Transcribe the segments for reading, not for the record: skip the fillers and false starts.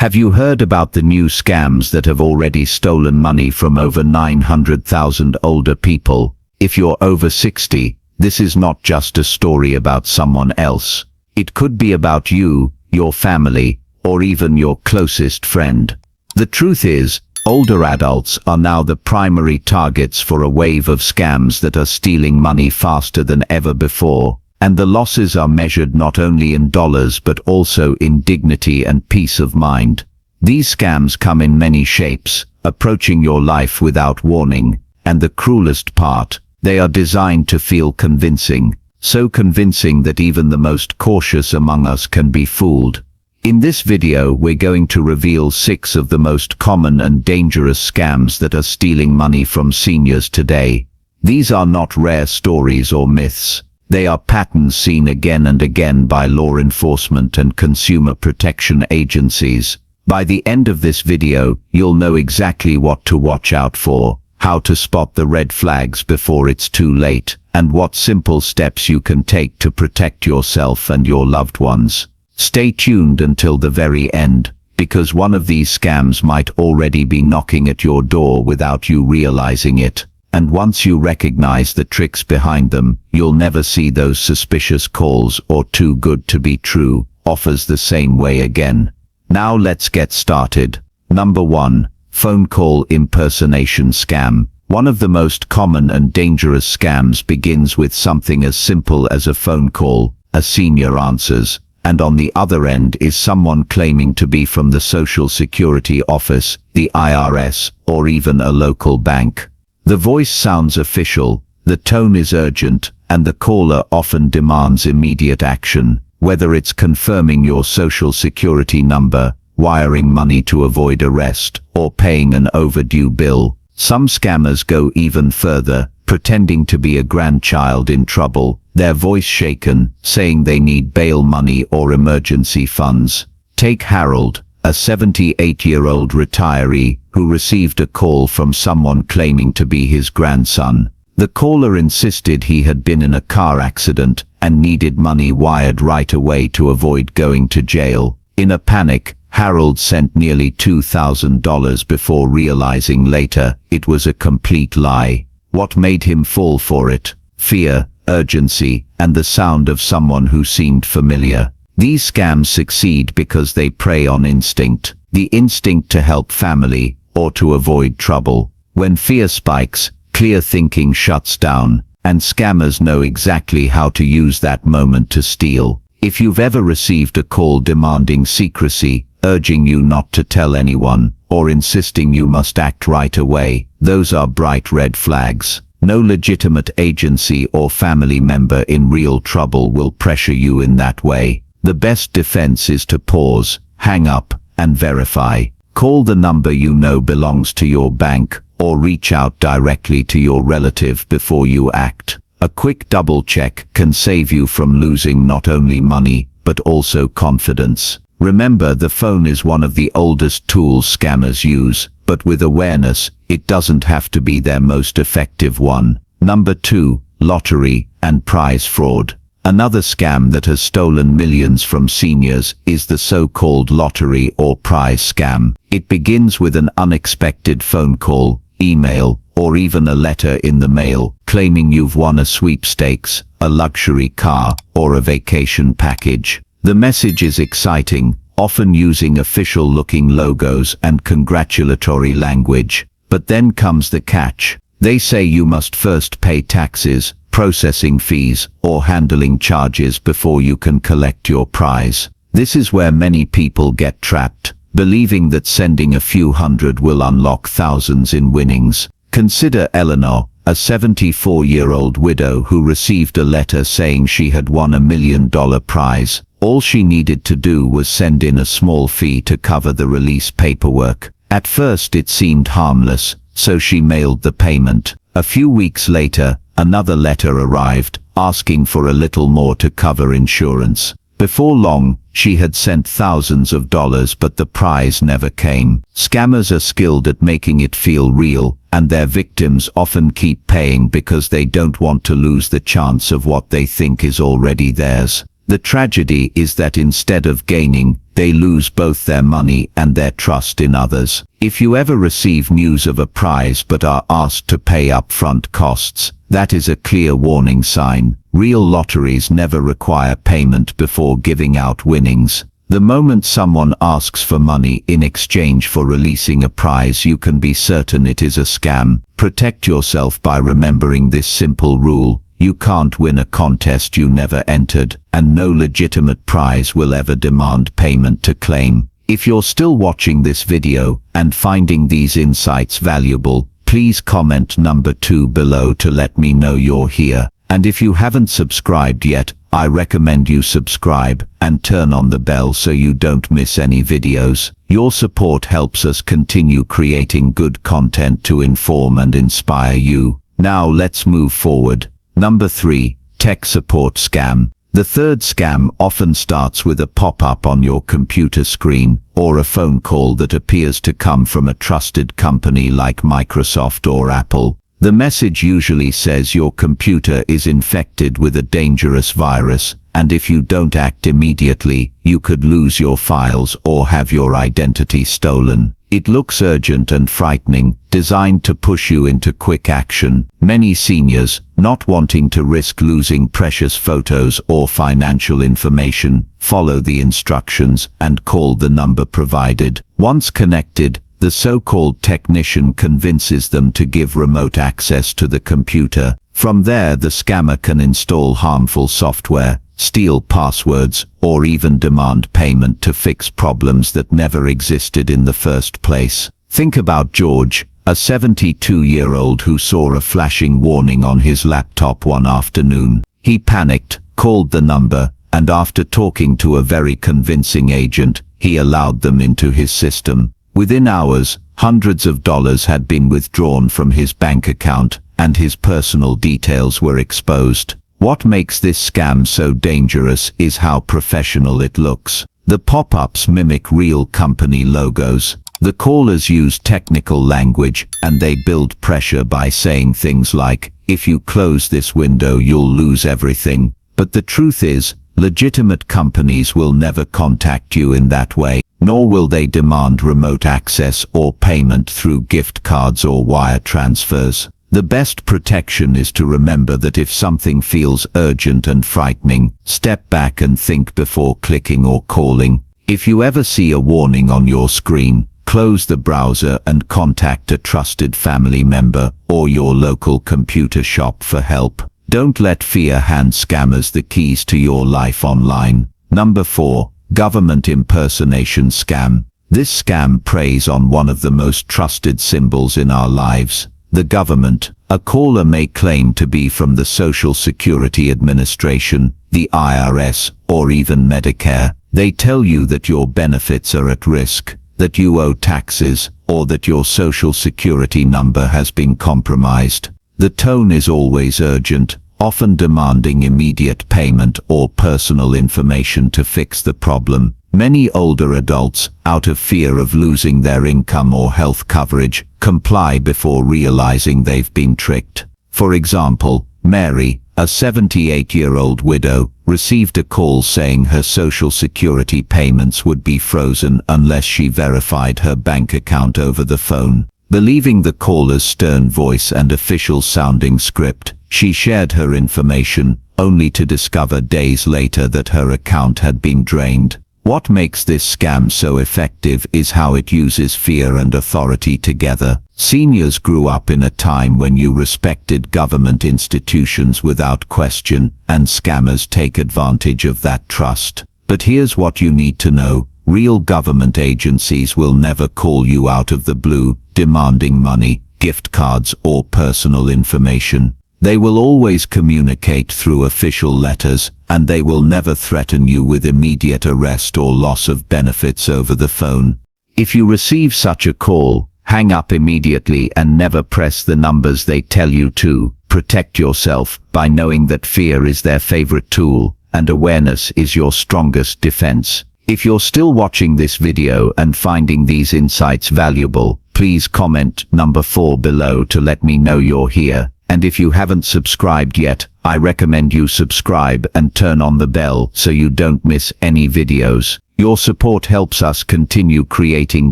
Have you heard about the new scams that have already stolen money from over 900,000 older people? If you're over 60, this is not just a story about someone else. It could be about you, your family, or even your closest friend. The truth is, older adults are now the primary targets for a wave of scams that are stealing money faster than ever before. And the losses are measured not only in dollars but also in dignity and peace of mind. These scams come in many shapes, approaching your life without warning, and the cruelest part, they are designed to feel convincing, so convincing that even the most cautious among us can be fooled. In this video we're going to reveal 6 of the most common and dangerous scams that are stealing money from seniors today. These are not rare stories or myths. They are patterns seen again and again by law enforcement and consumer protection agencies. By the end of this video, you'll know exactly what to watch out for, how to spot the red flags before it's too late, and what simple steps you can take to protect yourself and your loved ones. Stay tuned until the very end, because one of these scams might already be knocking at your door without you realizing it. And once you recognize the tricks behind them, you'll never see those suspicious calls or too good to be true offers the same way again. Now let's get started. Number 1. Phone call impersonation scam. One of the most common and dangerous scams begins with something as simple as a phone call. A senior answers, and on the other end is someone claiming to be from the Social Security Office, the IRS, or even a local bank. The voice sounds official, the tone is urgent, and the caller often demands immediate action, whether it's confirming your social security number, wiring money to avoid arrest, or paying an overdue bill. Some scammers go even further, pretending to be a grandchild in trouble, their voice shaken, saying they need bail money or emergency funds. Take Harold, a 78-year-old retiree who received a call from someone claiming to be his grandson. The caller insisted he had been in a car accident and needed money wired right away to avoid going to jail. In a panic, Harold sent nearly $2,000 before realizing later it was a complete lie. What made him fall for it? Fear, urgency, and the sound of someone who seemed familiar. These scams succeed because they prey on instinct, the instinct to help family or to avoid trouble. When fear spikes, clear thinking shuts down, and scammers know exactly how to use that moment to steal. If you've ever received a call demanding secrecy, urging you not to tell anyone, or insisting you must act right away, those are bright red flags. No legitimate agency or family member in real trouble will pressure you in that way. The best defense is to pause, hang up, and verify. Call the number you know belongs to your bank, or reach out directly to your relative before you act. A quick double check can save you from losing not only money, but also confidence. Remember, the phone is one of the oldest tools scammers use, but with awareness, it doesn't have to be their most effective one. Number 2. Lottery and prize fraud. Another scam that has stolen millions from seniors is the so-called lottery or prize scam. It begins with an unexpected phone call, email, or even a letter in the mail, claiming you've won a sweepstakes, a luxury car, or a vacation package. The message is exciting, often using official-looking logos and congratulatory language. But then comes the catch. They say you must first pay taxes, processing fees, or handling charges before you can collect your prize. This is where many people get trapped, believing that sending a few hundred will unlock thousands in winnings. Consider Eleanor, a 74-year-old widow who received a letter saying she had won $1 million prize. All she needed to do was send in a small fee to cover the release paperwork. At first it seemed harmless, so she mailed the payment. A few weeks later, another letter arrived, asking for a little more to cover insurance. Before long, she had sent thousands of dollars, but the prize never came. Scammers are skilled at making it feel real, and their victims often keep paying because they don't want to lose the chance of what they think is already theirs. The tragedy is that instead of gaining, they lose both their money and their trust in others. If you ever receive news of a prize but are asked to pay upfront costs, that is a clear warning sign. Real lotteries never require payment before giving out winnings. The moment someone asks for money in exchange for releasing a prize, you can be certain it is a scam. Protect yourself by remembering this simple rule. You can't win a contest you never entered, and no legitimate prize will ever demand payment to claim. If you're still watching this video and finding these insights valuable, please comment number 2 below to let me know you're here. And if you haven't subscribed yet, I recommend you subscribe and turn on the bell so you don't miss any videos. Your support helps us continue creating good content to inform and inspire you. Now let's move forward. Number 3. Tech support scam. The third scam often starts with a pop-up on your computer screen or a phone call that appears to come from a trusted company like Microsoft or Apple. The message usually says your computer is infected with a dangerous virus, and if you don't act immediately, you could lose your files or have your identity stolen. It looks urgent and frightening, designed to push you into quick action. Many seniors, not wanting to risk losing precious photos or financial information, follow the instructions and call the number provided. Once connected, the so-called technician convinces them to give remote access to the computer. From there, the scammer can install harmful software, steal passwords, or even demand payment to fix problems that never existed in the first place. Think about George, a 72-year-old who saw a flashing warning on his laptop one afternoon. He panicked, called the number, and after talking to a very convincing agent, he allowed them into his system. Within hours, hundreds of dollars had been withdrawn from his bank account, and his personal details were exposed. What makes this scam so dangerous is how professional it looks. The pop-ups mimic real company logos. The callers use technical language, and they build pressure by saying things like, "If you close this window, you'll lose everything." But the truth is, legitimate companies will never contact you in that way, nor will they demand remote access or payment through gift cards or wire transfers. The best protection is to remember that if something feels urgent and frightening, step back and think before clicking or calling. If you ever see a warning on your screen, close the browser and contact a trusted family member or your local computer shop for help. Don't let fear hand scammers the keys to your life online. Number 4. Government impersonation scam. This scam preys on one of the most trusted symbols in our lives, the government. A caller may claim to be from the Social Security Administration, the IRS, or even Medicare. They tell you that your benefits are at risk, that you owe taxes, or that your Social Security number has been compromised. The tone is always urgent, often demanding immediate payment or personal information to fix the problem. Many older adults, out of fear of losing their income or health coverage, comply before realizing they've been tricked. For example, Mary, a 78-year-old widow, received a call saying her Social Security payments would be frozen unless she verified her bank account over the phone. Believing the caller's stern voice and official-sounding script, she shared her information, only to discover days later that her account had been drained. What makes this scam so effective is how it uses fear and authority together. Seniors grew up in a time when you respected government institutions without question, and scammers take advantage of that trust. But here's what you need to know. Real government agencies will never call you out of the blue, demanding money, gift cards, or personal information. They will always communicate through official letters, and they will never threaten you with immediate arrest or loss of benefits over the phone. If you receive such a call, hang up immediately and never press the numbers they tell you to. Protect yourself by knowing that fear is their favorite tool, and awareness is your strongest defense. If you're still watching this video and finding these insights valuable, please comment number 4 below to let me know you're here. And if you haven't subscribed yet, I recommend you subscribe and turn on the bell so you don't miss any videos. Your support helps us continue creating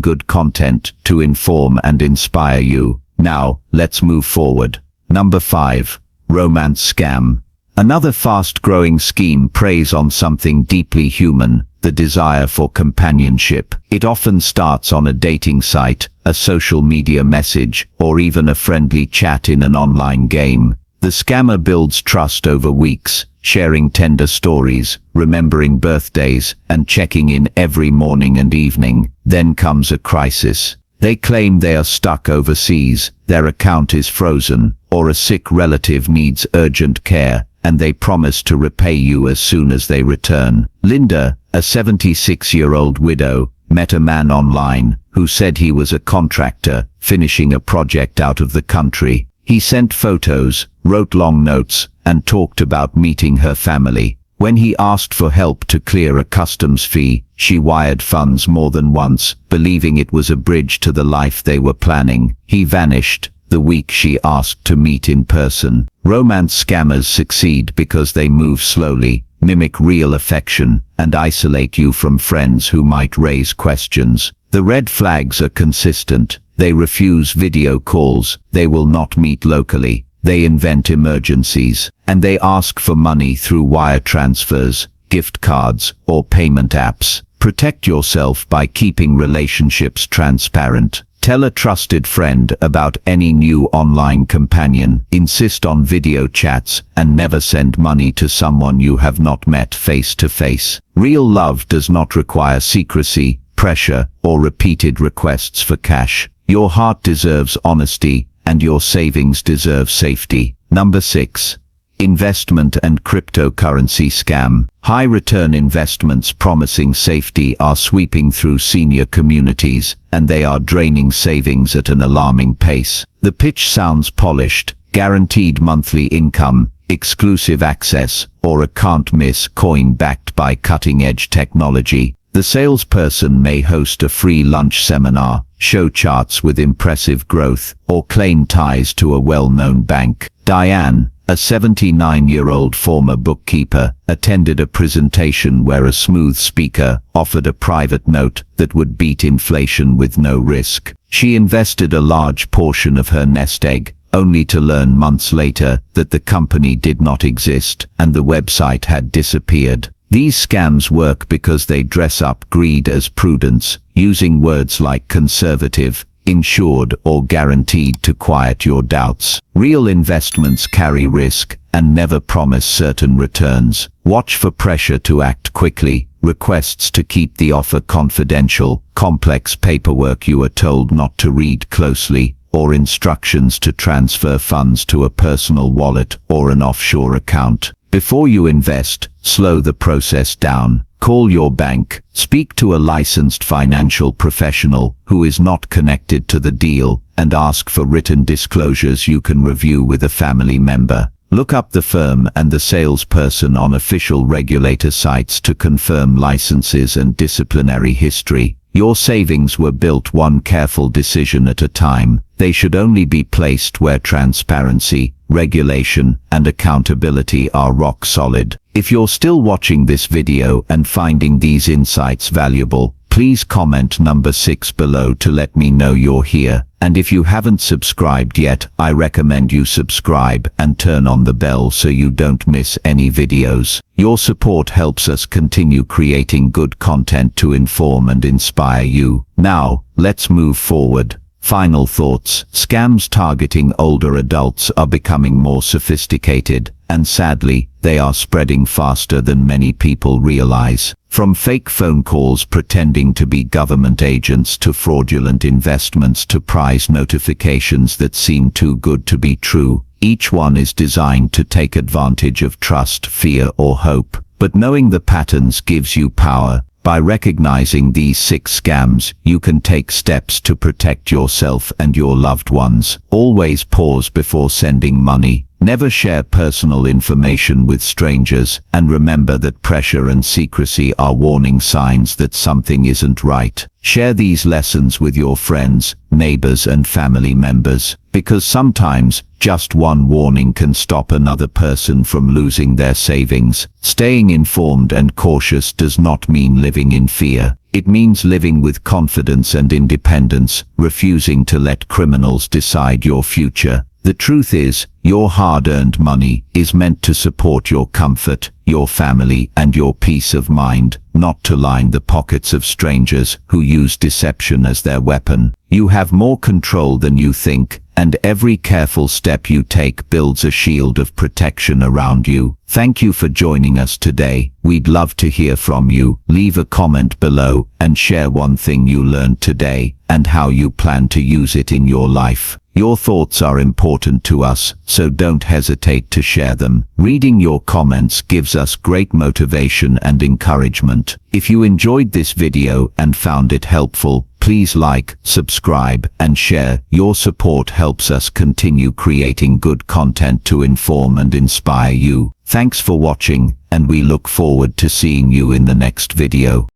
good content to inform and inspire you. Now, let's move forward. Number 5. Romance scam. Another fast-growing scheme preys on something deeply human, the desire for companionship. It often starts on a dating site, a social media message, or even a friendly chat in an online game. The scammer builds trust over weeks, sharing tender stories, remembering birthdays, and checking in every morning and evening. Then comes a crisis. They claim they are stuck overseas, their account is frozen, or a sick relative needs urgent care, and they promise to repay you as soon as they return. Linda, a 76-year-old widow, met a man online who said he was a contractor finishing a project out of the country. He sent photos, wrote long notes, and talked about meeting her family. When he asked for help to clear a customs fee, she wired funds more than once, believing it was a bridge to the life they were planning. He vanished the week she asked to meet in person. Romance scammers succeed because they move slowly, mimic real affection, and isolate you from friends who might raise questions. The red flags are consistent. They refuse video calls, they will not meet locally, they invent emergencies, and they ask for money through wire transfers, gift cards, or payment apps. Protect yourself by keeping relationships transparent. Tell a trusted friend about any new online companion. Insist on video chats, and never send money to someone you have not met face to face. Real love does not require secrecy, pressure, or repeated requests for cash. Your heart deserves honesty, and your savings deserve safety. Number 6. Investment and cryptocurrency scam. High-return investments promising safety are sweeping through senior communities, and they are draining savings at an alarming pace. The pitch sounds polished: guaranteed monthly income, exclusive access, or a can't-miss coin backed by cutting-edge technology. The salesperson may host a free lunch seminar, show charts with impressive growth, or claim ties to a well-known bank. Diane, a 79-year-old former bookkeeper, attended a presentation where a smooth speaker offered a private note that would beat inflation with no risk. She invested a large portion of her nest egg, only to learn months later that the company did not exist and the website had disappeared. These scams work because they dress up greed as prudence, using words like conservative, insured, or guaranteed to quiet your doubts. Real investments carry risk and never promise certain returns. Watch for pressure to act quickly, requests to keep the offer confidential, complex paperwork you are told not to read closely, or instructions to transfer funds to a personal wallet or an offshore account. Before you invest, slow the process down. Call your bank, speak to a licensed financial professional who is not connected to the deal, and ask for written disclosures you can review with a family member. Look up the firm and the salesperson on official regulator sites to confirm licenses and disciplinary history. Your savings were built one careful decision at a time. They should only be placed where transparency, regulation, and accountability are rock solid. If you're still watching this video and finding these insights valuable, please comment number 6 below to let me know you're here. And if you haven't subscribed yet, I recommend you subscribe and turn on the bell so you don't miss any videos. Your support helps us continue creating good content to inform and inspire you. Now, let's move forward. Final thoughts. Scams targeting older adults are becoming more sophisticated, and sadly, they are spreading faster than many people realize. From fake phone calls pretending to be government agents to fraudulent investments to prize notifications that seem too good to be true, each one is designed to take advantage of trust, fear, or hope. But knowing the patterns gives you power. By recognizing these 6 scams, you can take steps to protect yourself and your loved ones. Always pause before sending money. Never share personal information with strangers, and remember that pressure and secrecy are warning signs that something isn't right. Share these lessons with your friends, neighbors, and family members. because sometimes just one warning can stop another person from losing their savings. Staying informed and cautious does not mean living in fear. It means living with confidence and independence, refusing to let criminals decide your future. The truth is, your hard-earned money is meant to support your comfort, your family, and your peace of mind, not to line the pockets of strangers who use deception as their weapon. You have more control than you think, and every careful step you take builds a shield of protection around you. Thank you for joining us today. We'd love to hear from you. Leave a comment below and share one thing you learned today and how you plan to use it in your life. Your thoughts are important to us, so don't hesitate to share them. Reading your comments gives us great motivation and encouragement. If you enjoyed this video and found it helpful, please like, subscribe, and share. Your support helps us continue creating good content to inform and inspire you. Thanks for watching, and we look forward to seeing you in the next video.